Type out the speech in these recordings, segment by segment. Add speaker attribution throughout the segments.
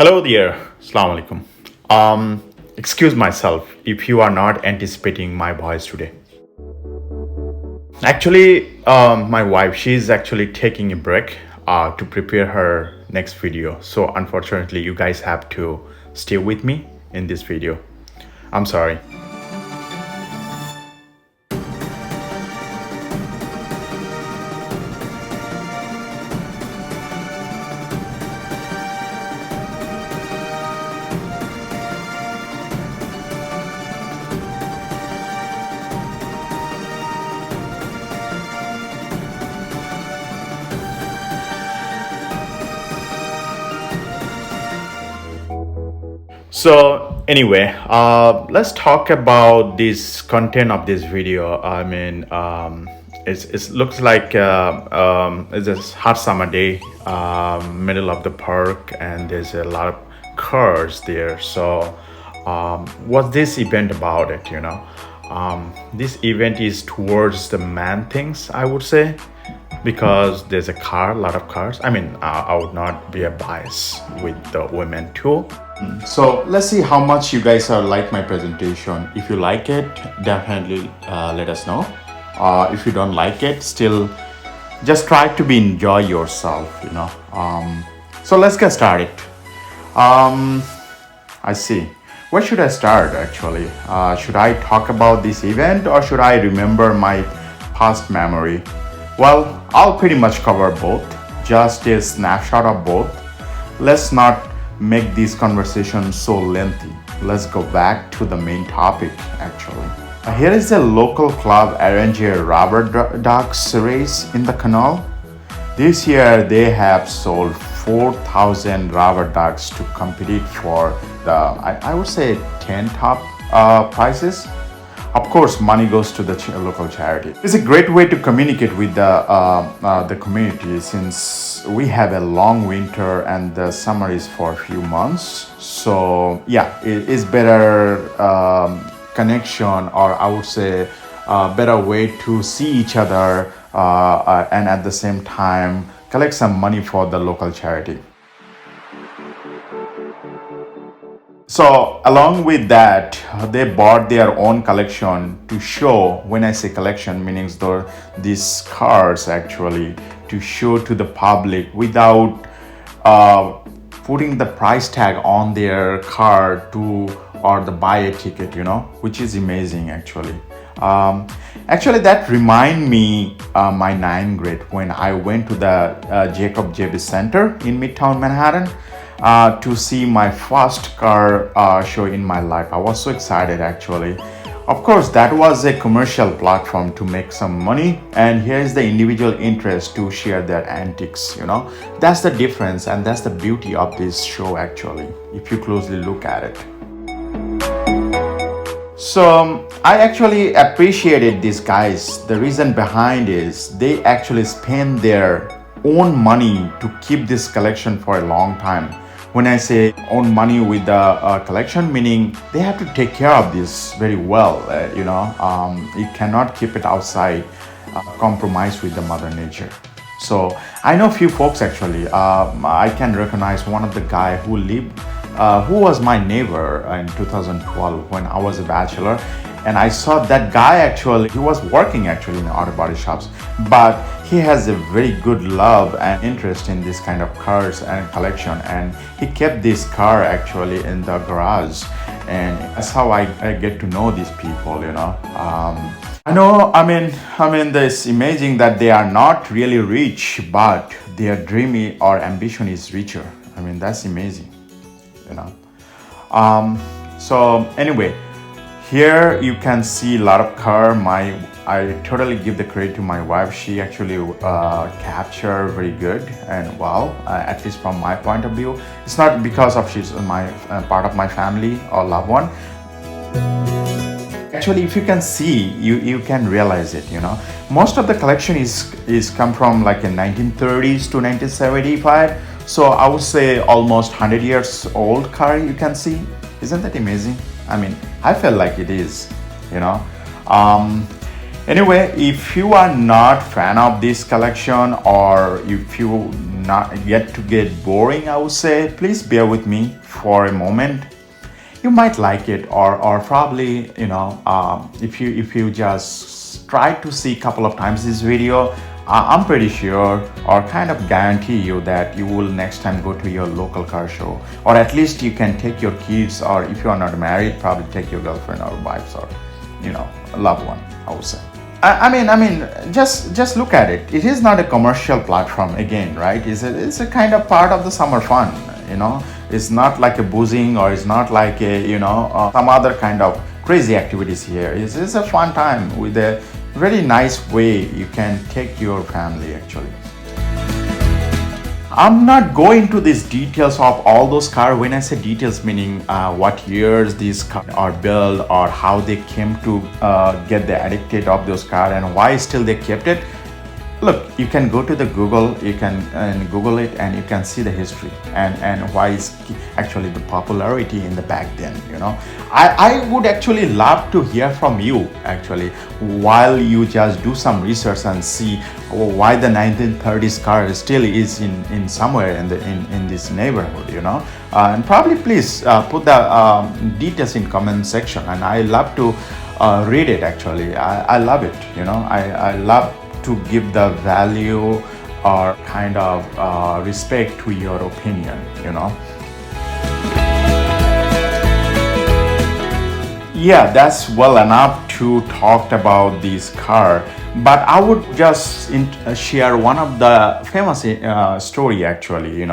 Speaker 1: Hello there, Assalamu alaikum. Excuse myself if you are not anticipating my voice today. Actually, my wife, she's actually taking a break to prepare her next video. So unfortunately, you guys have to stay with me in this video. I'm sorry. So anyway, let's talk about this content of this video. It looks like it's a hot summer day, middle of the park, and there's a lot of cars there. So, what's this event about it? This event is towards the man things, I would say, because there's a lot of cars. I would not be a bias with the women too. So let's see how much you guys are like my presentation. If you like it, definitely let us know. If you don't like it, still just try to be enjoy yourself. So let's get started. I see. Where should I start actually? Should I talk about this event or should I remember my past memory? Well, I'll pretty much cover both, just a snapshot of both. Let's not make this conversation so lengthy. Let's go back to the main topic actually. Here is a local club arrange a rubber ducks race in the canal. This year they have sold 4,000 rubber ducks to compete for the, I would say 10 top prizes. Of course, money goes to the local charity. It's a great way to communicate with the community since we have a long winter and the summer is for a few months. So yeah, it is better connection, or I would say better way to see each other and at the same time collect some money for the local charity. So along with that, they bought their own collection to show. When I say collection, meaning these cars actually to show to the public without putting the price tag on their car or the buy a ticket, which is amazing actually. Actually, that remind me my 9th grade when I went to the Jacob Javits Center in Midtown Manhattan. To see my first car show in my life. I was so excited actually. Of course, that was a commercial platform to make some money, and here is the individual interest to share their antics. That's the difference, and that's the beauty of this show actually, if you closely look at it. So I actually appreciated these guys. The reason behind is they actually spend their own money to keep this collection for a long time. When I say own money with the collection, meaning they have to take care of this very well. You cannot keep it outside, compromise with the mother nature. So I know a few folks actually. I can recognize one of the guy who was my neighbor in 2012 when I was a bachelor. And I saw that guy actually, he was working actually in auto body shops, but he has a very good love and interest in this kind of cars and collection. And he kept this car actually in the garage. And that's how I get to know these people, I mean, it's amazing that they are not really rich, but their dream or ambition is richer. That's amazing, So anyway, here you can see a lot of car. I totally give the credit to my wife. She actually captured very good and well, at least from my point of view. It's not because of she's my part of my family or loved one. Actually, if you can see, you can realize it. Most of the collection is come from like in 1930s to 1975. So I would say almost 100 years old car. You can see, isn't that amazing? I feel like it is, Anyway, if you are not fan of this collection, or if you not yet to get boring, I would say please bear with me for a moment. You might like it, or probably, if you just try to see a couple of times this video, I'm pretty sure or kind of guarantee you that you will next time go to your local car show, or at least you can take your kids, or if you are not married, probably take your girlfriend or wives, or a loved one, I would say. I mean, just look at it. It is not a commercial platform again, right? It's a kind of part of the summer fun, It's not like a boozing, or it's not like some other kind of crazy activities here. It's a fun time with a very nice way you can take your family actually. I'm not going to these details of all those cars. When I say details, meaning what years these cars are built, or how they came to get the addicted of those cars, and why still they kept it. Look, you can go to the Google, you can Google it, and you can see the history and why is actually the popularity in the back then. I would actually love to hear from you actually, while you just do some research and see why the 1930s car still is in somewhere in this neighborhood, and probably please put the details in comment section, and I love to read it actually. I love it, I love to give the value or kind of respect to your opinion, Yeah, that's well enough to talk about this car, but I would just share one of the famous story actually,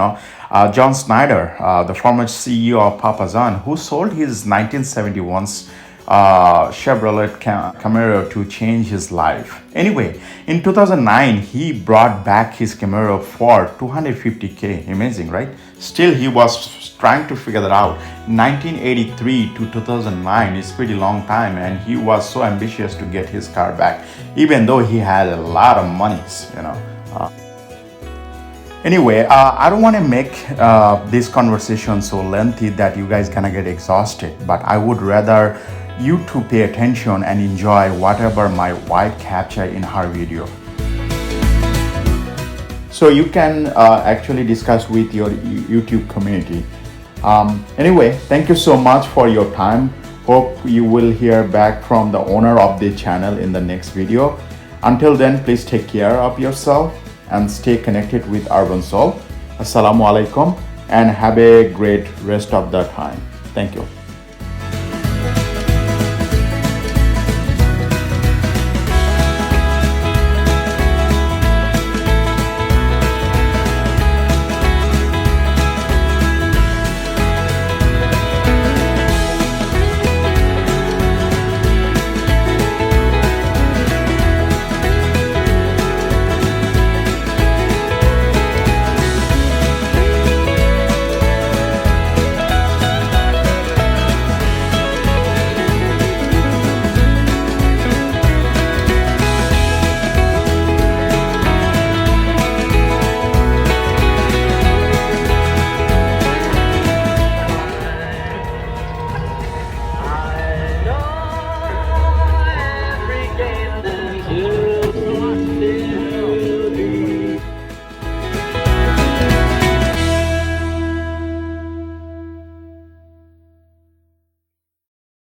Speaker 1: John Snyder, the former CEO of Papa John, who sold his 1971's Chevrolet Camaro to change his life. Anyway, in 2009, he brought back his Camaro for $250K. Amazing, right? Still, he was trying to figure that out. 1983 to 2009 is pretty long time, and he was so ambitious to get his car back, even though he had a lot of monies, Anyway, I don't want to make this conversation so lengthy that you guys gonna get exhausted, but I would rather you to pay attention and enjoy whatever my wife captured in her video. So you can actually discuss with your YouTube community. Anyway, thank you so much for your time. Hope you will hear back from the owner of the channel in the next video. Until then, please take care of yourself and stay connected with Urban Soul. Assalamu alaikum, and have a great rest of the time. Thank you.